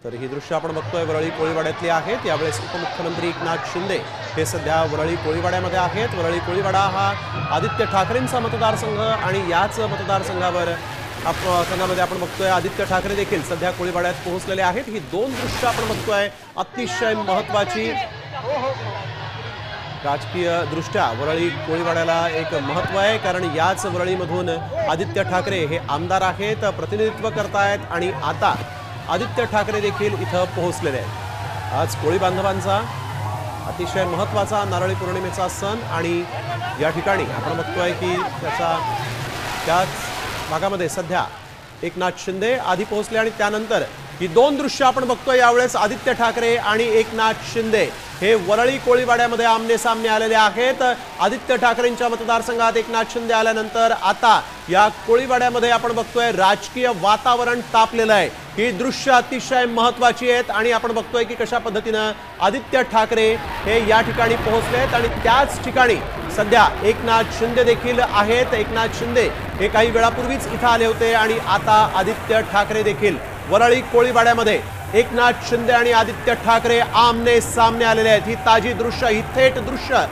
तर ही दृश्य आपण बघतोय वरळी कोळीवाड्यातली आहेत। यावेळेस उपमुख्यमंत्री एकनाथ शिंदे हे सध्या वरळी कोळीवाड्यामध्ये आहेत। वरळी कोळीवाडा हा आदित्य ठाकरेंचा मतदारसंघ आणि याच मतदारसंघामध्ये आपण बघतोय आदित्य ठाकरे देखील सध्या कोळीवाड्यात पोहोचलेले आहेत। ही दोन दृश्य आपण बघतोय अतिशय महत्त्वाची राजकीय दृष्ट्या वरळी कोळीवाड्याला एक महत्त्व आहे, कारण याच वरळीमधून आदित्य ठाकरे हे आमदार आहेत, प्रतिनिधित्व करतायत आणि आता आदित्य ठाकरे देखील इथं पोहोचलेले आहेत। आज कोळी बांधवांचा अतिशय महत्त्वाचा नारळी पौर्णिमेचा सण आणि या ठिकाणी आपण बघतोय की त्याच भागामध्ये सध्या एकनाथ शिंदे आधी पोहोचले आणि त्यानंतर ही दोन दृश्य आपण बघतोय। यावेळेस आदित्य ठाकरे आणि एकनाथ शिंदे हे वरळी कोळीवाड्यामध्ये आमने सामने आलेले आहेत। आदित्य ठाकरेंच्या मतदारसंघात एकनाथ शिंदे आल्यानंतर आता या कोळीवाड्यामध्ये आपण बघतोय राजकीय वातावरण तापलेलं आहे। ही दृश्य अतिशय महत्त्वाची आहेत आणि आपण बघतोय की कशा पद्धतीने आदित्य ठाकरे हे या ठिकाणी पोहोचलेत आणि त्याच ठिकाणी सध्या एकनाथ शिंदे देखील आहेत। एकनाथ शिंदे हे काही वेळापूर्वीच इथं आले होते आणि आता आदित्य ठाकरे देखील वरळी कोळीवाड्यामध्ये एकनाथ शिंदे आणि आदित्य ठाकरे आमने सामने आलेले आहेत। ही ताजी दृश्य, ही थेट दृश्य